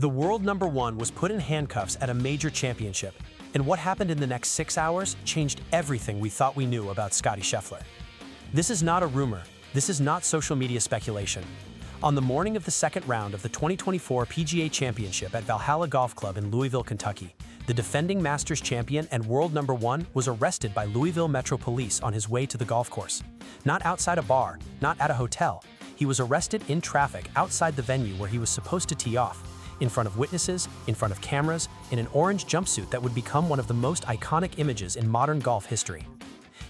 The world number one was put in handcuffs at a major championship, and what happened in the next 6 hours changed everything we thought we knew about Scottie Scheffler. This is not a rumor. This is not social media speculation. On the morning of the second round of the 2024 PGA Championship at Valhalla Golf Club in Louisville, Kentucky, the defending Masters champion and world number one was arrested by Louisville Metro Police on his way to the golf course. Not outside a bar, not at a hotel. He was arrested in traffic outside the venue where he was supposed to tee off, in front of witnesses, in front of cameras, in an orange jumpsuit that would become one of the most iconic images in modern golf history.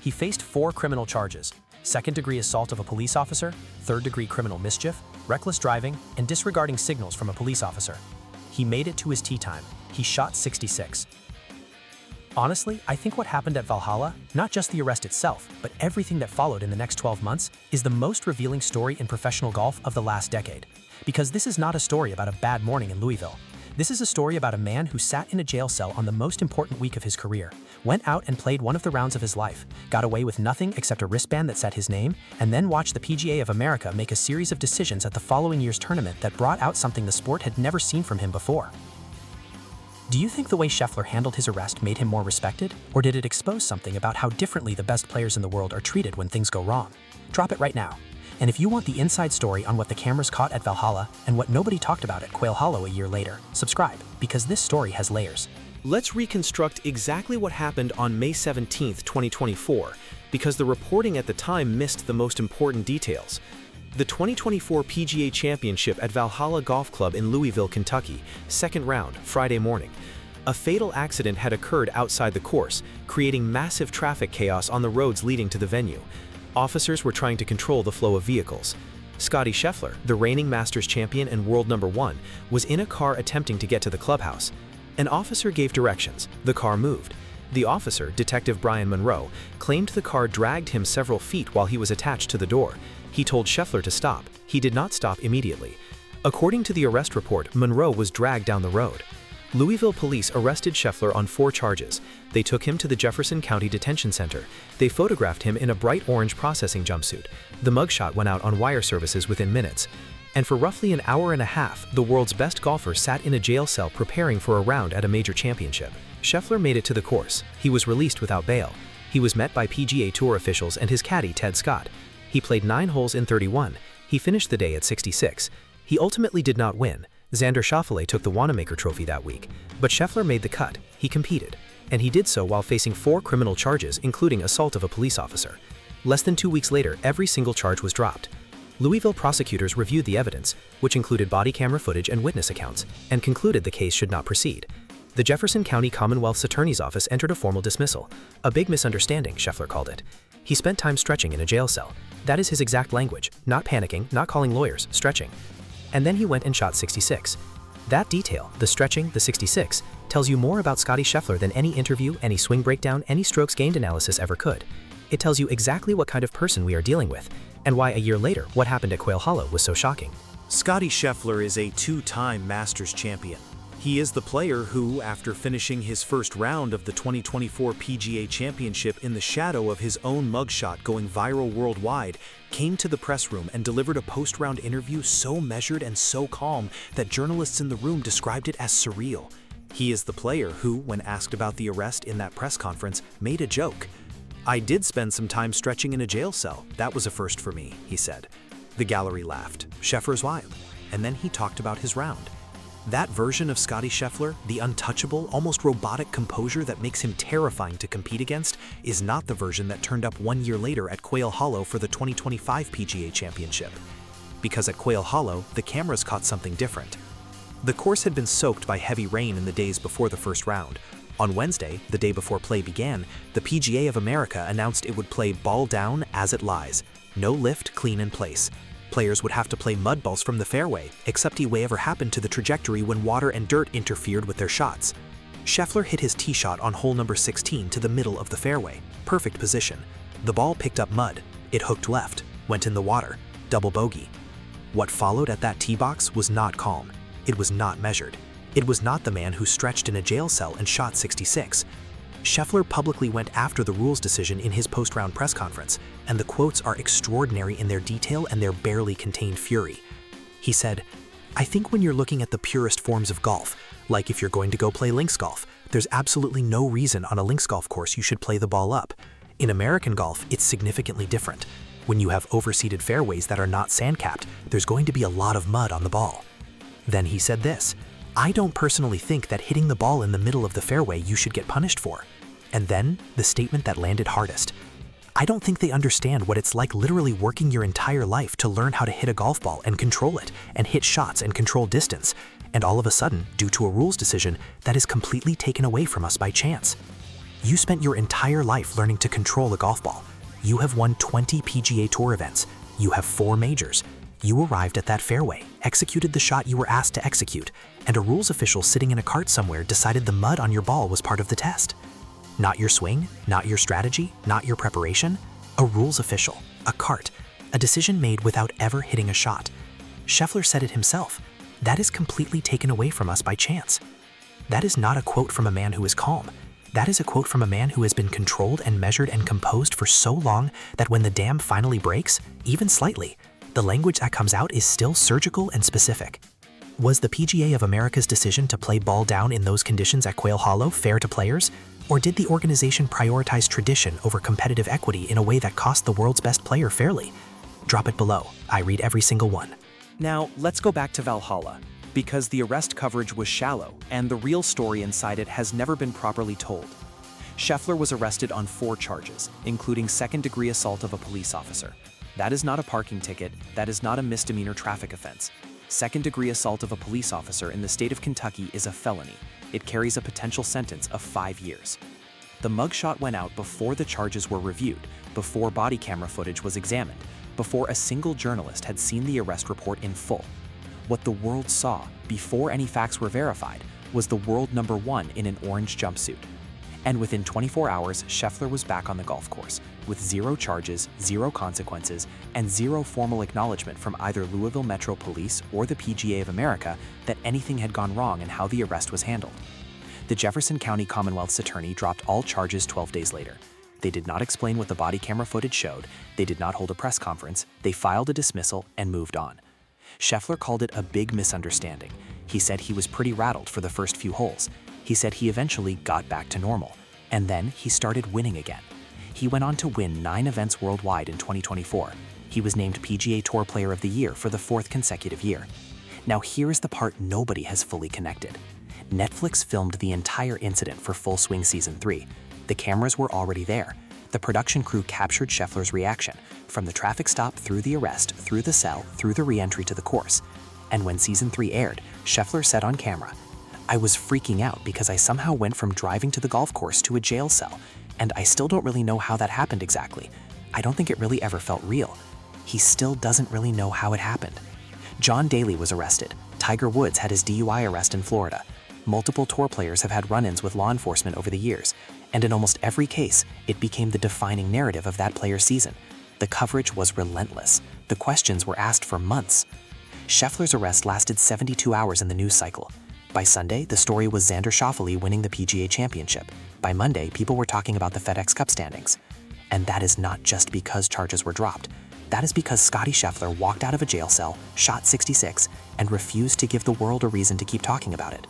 He faced 4 criminal charges: second-degree assault of a police officer, third-degree criminal mischief, reckless driving, and disregarding signals from a police officer. He made it to his tee time. He shot 66. Honestly, I think what happened at Valhalla, not just the arrest itself, but everything that followed in the next 12 months, is the most revealing story in professional golf of the last decade. Because this is not a story about a bad morning in Louisville. This is a story about a man who sat in a jail cell on the most important week of his career, went out and played one of the rounds of his life, got away with nothing except a wristband that said his name, and then watched the PGA of America make a series of decisions at the following year's tournament that brought out something the sport had never seen from him before. Do you think the way Scheffler handled his arrest made him more respected, or did it expose something about how differently the best players in the world are treated when things go wrong? Drop it right now. And if you want the inside story on what the cameras caught at Valhalla and what nobody talked about at Quail Hollow a year later, subscribe, because this story has layers. Let's reconstruct exactly what happened on May 17, 2024, because the reporting at the time missed the most important details. The 2024 PGA Championship at Valhalla Golf Club in Louisville, Kentucky, second round, Friday morning. A fatal accident had occurred outside the course, creating massive traffic chaos on the roads leading to the venue. Officers were trying to control the flow of vehicles. Scottie Scheffler, the reigning Masters champion and world number one, was in a car attempting to get to the clubhouse. An officer gave directions. The car moved. The officer, Detective Brian Monroe, claimed the car dragged him several feet while he was attached to the door. He told Scheffler to stop. He did not stop immediately. According to the arrest report, Monroe was dragged down the road. Louisville police arrested Scheffler on 4 charges. They took him to the Jefferson County Detention Center. They photographed him in a bright orange processing jumpsuit. The mugshot went out on wire services within minutes. And for roughly an hour and a half, the world's best golfer sat in a jail cell preparing for a round at a major championship. Scheffler made it to the course. He was released without bail. He was met by PGA Tour officials and his caddy, Ted Scott. He played 9 holes in 31. He finished the day at 66. He ultimately did not win. Xander Schauffele took the Wanamaker Trophy that week, but Scheffler made the cut. He competed, and he did so while facing 4 criminal charges, including assault of a police officer. Less than 2 weeks later, every single charge was dropped. Louisville prosecutors reviewed the evidence, which included body camera footage and witness accounts, and concluded the case should not proceed. The Jefferson County Commonwealth's Attorney's Office entered a formal dismissal. A big misunderstanding, Scheffler called it. He spent time stretching in a jail cell. That is his exact language, not panicking, not calling lawyers, stretching. And then he went and shot 66. That detail, the stretching, the 66, tells you more about Scottie Scheffler than any interview, any swing breakdown, any strokes gained analysis ever could. It tells you exactly what kind of person we are dealing with, and why a year later what happened at Quail Hollow was so shocking. Scottie Scheffler is a 2-time Masters champion. He is the player who, after finishing his first round of the 2024 PGA Championship in the shadow of his own mugshot going viral worldwide, came to the press room and delivered a post-round interview so measured and so calm that journalists in the room described it as surreal. He is the player who, when asked about the arrest in that press conference, made a joke. "I did spend some time stretching in a jail cell. That was a first for me," he said. The gallery laughed. Scheffler smiled, and then he talked about his round. That version of Scottie Scheffler, the untouchable, almost robotic composure that makes him terrifying to compete against, is not the version that turned up 1 year later at Quail Hollow for the 2025 PGA Championship. Because at Quail Hollow, the cameras caught something different. The course had been soaked by heavy rain in the days before the first round. On Wednesday, the day before play began, the PGA of America announced it would play ball down as it lies. No lift, clean in place. Players would have to play mud balls from the fairway, except whatever happened to the trajectory when water and dirt interfered with their shots. Scheffler hit his tee shot on hole number 16 to the middle of the fairway. Perfect position. The ball picked up mud. It hooked left, went in the water. Double bogey. What followed at that tee box was not calm. It was not measured. It was not the man who stretched in a jail cell and shot 66. Scheffler publicly went after the rules decision in his post-round press conference, and the quotes are extraordinary in their detail and their barely contained fury. He said, I think when you're looking at the purest forms of golf, like if you're going to go play links golf, there's absolutely no reason on a links golf course you should play the ball up. In American golf, it's significantly different. When you have overseeded fairways that are not sand-capped, there's going to be a lot of mud on the ball. Then he said this, "I don't personally think that hitting the ball in the middle of the fairway you should get punished for." And then, the statement that landed hardest. "I don't think they understand what it's like literally working your entire life to learn how to hit a golf ball and control it, and hit shots and control distance, and all of a sudden, due to a rules decision, that is completely taken away from us by chance. You spent your entire life learning to control a golf ball. You have won 20 PGA Tour events. You have 4 majors. You arrived at that fairway, executed the shot you were asked to execute, and a rules official sitting in a cart somewhere decided the mud on your ball was part of the test. Not your swing, not your strategy, not your preparation. A rules official, a cart, a decision made without ever hitting a shot. Scheffler said it himself. That is completely taken away from us by chance." That is not a quote from a man who is calm. That is a quote from a man who has been controlled and measured and composed for so long that when the dam finally breaks, even slightly, the language that comes out is still surgical and specific. Was the PGA of America's decision to play ball down in those conditions at Quail Hollow fair to players? Or did the organization prioritize tradition over competitive equity in a way that cost the world's best player fairly? Drop it below. I read every single one. Now, let's go back to Valhalla, because the arrest coverage was shallow, and the real story inside it has never been properly told. Scheffler was arrested on 4 charges, including second-degree assault of a police officer. That is not a parking ticket, that is not a misdemeanor traffic offense. Second-degree assault of a police officer in the state of Kentucky is a felony. It carries a potential sentence of 5 years. The mugshot went out before the charges were reviewed, before body camera footage was examined, before a single journalist had seen the arrest report in full. What the world saw, before any facts were verified, was the world number 1 in an orange jumpsuit. And within 24 hours, Scheffler was back on the golf course, with 0 charges, 0 consequences, and 0 formal acknowledgement from either Louisville Metro Police or the PGA of America that anything had gone wrong in how the arrest was handled. The Jefferson County Commonwealth's attorney dropped all charges 12 days later. They did not explain what the body camera footage showed, they did not hold a press conference, they filed a dismissal and moved on. Scheffler called it a big misunderstanding. He said he was pretty rattled for the first few holes. He said he eventually got back to normal, and then he started winning again. He went on to win 9 events worldwide in 2024. He was named PGA Tour Player of the Year for the 4th consecutive year. Now here is the part nobody has fully connected. Netflix filmed the entire incident for Full Swing Season 3. The cameras were already there. The production crew captured Scheffler's reaction, from the traffic stop through the arrest, through the cell, through the re-entry to the course. And when Season 3 aired, Scheffler said on camera, "I was freaking out because I somehow went from driving to the golf course to a jail cell, and I still don't really know how that happened exactly. I don't think it really ever felt real." He still doesn't really know how it happened. John Daly was arrested. Tiger Woods had his DUI arrest in Florida. Multiple tour players have had run-ins with law enforcement over the years, and in almost every case, it became the defining narrative of that player's season. The coverage was relentless. The questions were asked for months. Scheffler's arrest lasted 72 hours in the news cycle. By Sunday, the story was Xander Schauffele winning the PGA Championship. By Monday, people were talking about the FedEx Cup standings. And that is not just because charges were dropped. That is because Scottie Scheffler walked out of a jail cell, shot 66, and refused to give the world a reason to keep talking about it.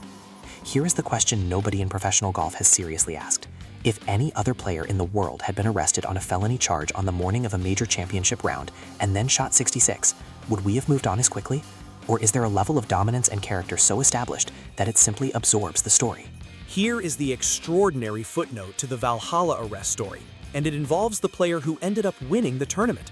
Here is the question nobody in professional golf has seriously asked. If any other player in the world had been arrested on a felony charge on the morning of a major championship round and then shot 66, would we have moved on as quickly? Or is there a level of dominance and character so established that it simply absorbs the story? Here is the extraordinary footnote to the Valhalla arrest story, and it involves the player who ended up winning the tournament.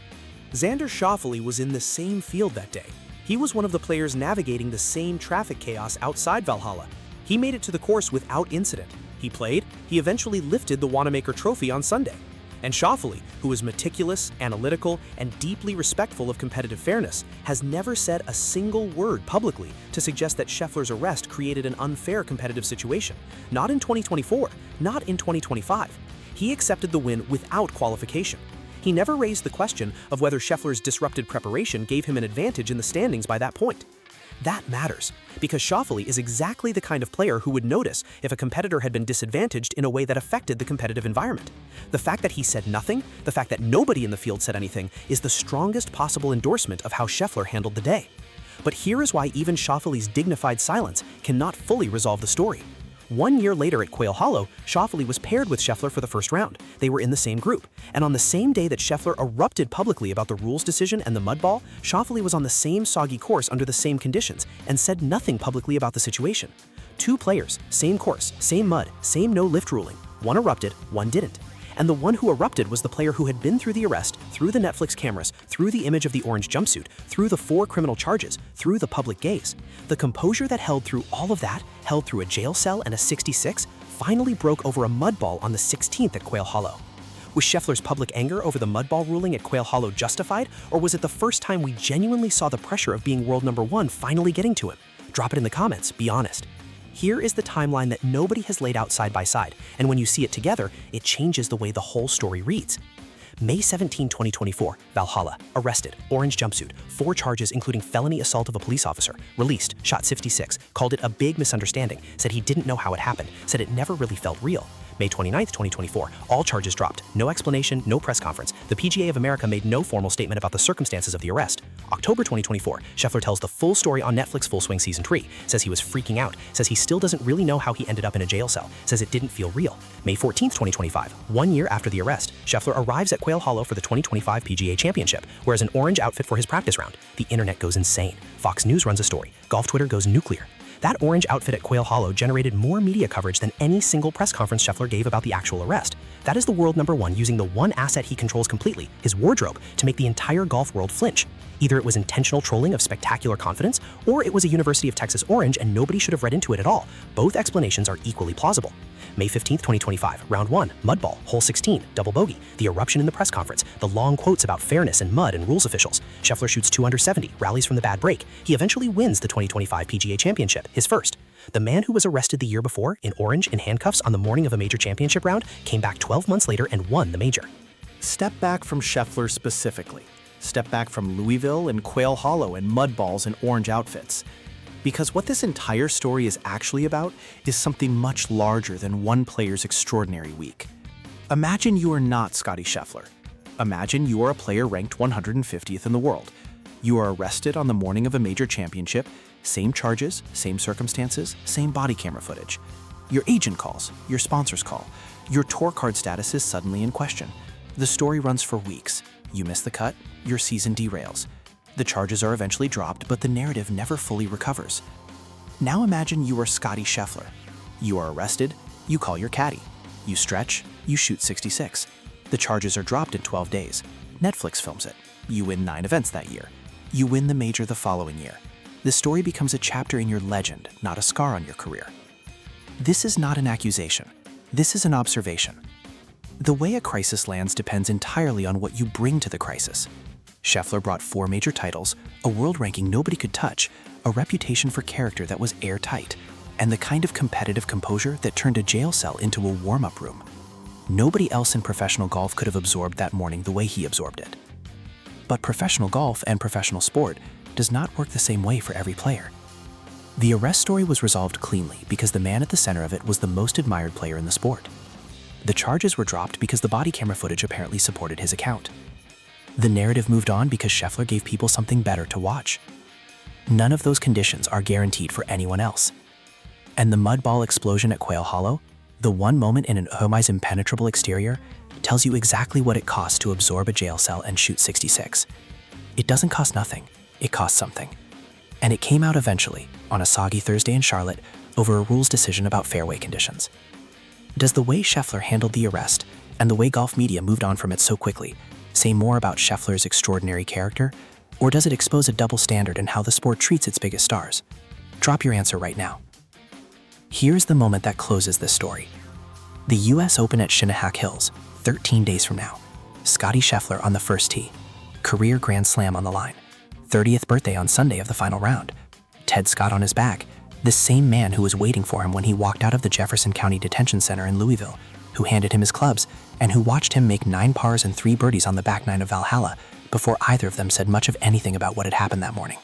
Xander Schauffele was in the same field that day. He was one of the players navigating the same traffic chaos outside Valhalla. He made it to the course without incident. He played, he eventually lifted the Wanamaker Trophy on Sunday. And Schauffele, who is meticulous, analytical, and deeply respectful of competitive fairness, has never said a single word publicly to suggest that Scheffler's arrest created an unfair competitive situation. Not in 2024, not in 2025. He accepted the win without qualification. He never raised the question of whether Scheffler's disrupted preparation gave him an advantage in the standings by that point. That matters, because Schauffele is exactly the kind of player who would notice if a competitor had been disadvantaged in a way that affected the competitive environment. The fact that he said nothing, the fact that nobody in the field said anything, is the strongest possible endorsement of how Scheffler handled the day. But here is why even Schauffele's dignified silence cannot fully resolve the story. 1 year later at Quail Hollow, Schauffele was paired with Scheffler for the first round. They were in the same group. And on the same day that Scheffler erupted publicly about the rules decision and the mud ball, Schauffele was on the same soggy course under the same conditions and said nothing publicly about the situation. 2 players, same course, same mud, same no-lift ruling. One erupted, one didn't. And the one who erupted was the player who had been through the arrest, through the Netflix cameras, through the image of the orange jumpsuit, through the 4 criminal charges, through the public gaze. The composure that held through all of that, held through a jail cell and a 66, finally broke over a mud ball on the 16th at Quail Hollow. Was Scheffler's public anger over the mud ball ruling at Quail Hollow justified, or was it the first time we genuinely saw the pressure of being world #1 finally getting to him? Drop it in the comments, be honest. Here is the timeline that nobody has laid out side by side, and when you see it together, it changes the way the whole story reads. May 17, 2024, Valhalla, arrested, orange jumpsuit, 4 charges including felony assault of a police officer, released, shot 66, called it a big misunderstanding, said he didn't know how it happened, said it never really felt real. May 29, 2024, all charges dropped, no explanation, no press conference. The PGA of America made no formal statement about the circumstances of the arrest. October 2024, Scheffler tells the full story on Netflix Full Swing Season 3, says he was freaking out, says he still doesn't really know how he ended up in a jail cell, says it didn't feel real. May 14, 2025, 1 year after the arrest, Scheffler arrives at Quail Hollow for the 2025 PGA Championship, wears an orange outfit for his practice round. The internet goes insane. Fox News runs a story. Golf Twitter goes nuclear. That orange outfit at Quail Hollow generated more media coverage than any single press conference Scheffler gave about the actual arrest. That is the world #1 using the one asset he controls completely, his wardrobe, to make the entire golf world flinch. Either it was intentional trolling of spectacular confidence, or it was a University of Texas orange and nobody should have read into it at all. Both explanations are equally plausible. May 15, 2025, round 1, mud ball, hole 16, double bogey, the eruption in the press conference, the long quotes about fairness and mud and rules officials. Scheffler shoots 2 under 70, rallies from the bad break. He eventually wins the 2025 PGA Championship, his first. The man who was arrested the year before, in orange, in handcuffs on the morning of a major championship round, came back 12 months later and won the major. Step back from Scheffler specifically. Step back from Louisville and Quail Hollow and mud balls and orange outfits. Because what this entire story is actually about is something much larger than one player's extraordinary week. Imagine you are not Scottie Scheffler. Imagine you are a player ranked 150th in the world. You are arrested on the morning of a major championship, same charges, same circumstances, same body camera footage. Your agent calls, your sponsors call, your tour card status is suddenly in question. The story runs for weeks. You miss the cut, your season derails. The charges are eventually dropped, but the narrative never fully recovers. Now imagine you are Scottie Scheffler. You are arrested, you call your caddy. You stretch, you shoot 66. The charges are dropped in 12 days. Netflix films it. You win 9 events that year. You win the major the following year. The story becomes a chapter in your legend, not a scar on your career. This is not an accusation. This is an observation. The way a crisis lands depends entirely on what you bring to the crisis. Scheffler brought 4 major titles, a world ranking nobody could touch, a reputation for character that was airtight, and the kind of competitive composure that turned a jail cell into a warm-up room. Nobody else in professional golf could have absorbed that morning the way he absorbed it. But professional golf and professional sport does not work the same way for every player. The arrest story was resolved cleanly because the man at the center of it was the most admired player in the sport. The charges were dropped because the body camera footage apparently supported his account. The narrative moved on because Scheffler gave people something better to watch. None of those conditions are guaranteed for anyone else. And the mud ball explosion at Quail Hollow, the one moment in an Ohmai's impenetrable exterior, tells you exactly what it costs to absorb a jail cell and shoot 66. It doesn't cost nothing, it costs something. And it came out eventually, on a soggy Thursday in Charlotte, over a rules decision about fairway conditions. Does the way Scheffler handled the arrest, and the way golf media moved on from it so quickly, say more about Scheffler's extraordinary character, or does it expose a double standard in how the sport treats its biggest stars? Drop your answer right now. Here's the moment that closes this story. The US Open at Shinnehack Hills, 13 days from now. Scottie Scheffler on the first tee. Career Grand Slam on the line. 30th birthday on Sunday of the final round. Ted Scott on his back, the same man who was waiting for him when he walked out of the Jefferson County Detention Center in Louisville, who handed him his clubs, and who watched him make 9 pars and 3 birdies on the back 9 of Valhalla before either of them said much of anything about what had happened that morning.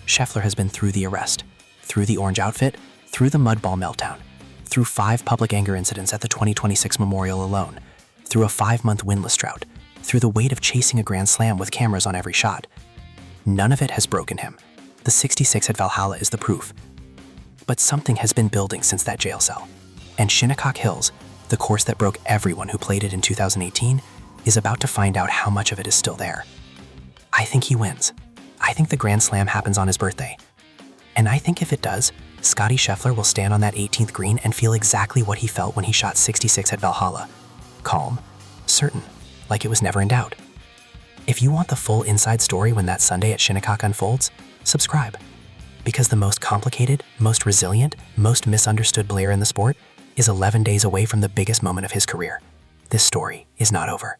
Scheffler has been through the arrest, through the orange outfit, through the mud ball meltdown, through 5 public anger incidents at the 2026 Memorial alone, through a 5-month winless drought, through the weight of chasing a Grand Slam with cameras on every shot. None of it has broken him. The 66 at Valhalla is the proof. But something has been building since that jail cell. And Shinnecock Hills, the course that broke everyone who played it in 2018, is about to find out how much of it is still there. I think he wins. I think the Grand Slam happens on his birthday. And I think if it does, Scottie Scheffler will stand on that 18th green and feel exactly what he felt when he shot 66 at Valhalla. Calm, certain, like it was never in doubt. If you want the full inside story when that Sunday at Shinnecock unfolds, subscribe. Because the most complicated, most resilient, most misunderstood player in the sport is 11 days away from the biggest moment of his career. This story is not over.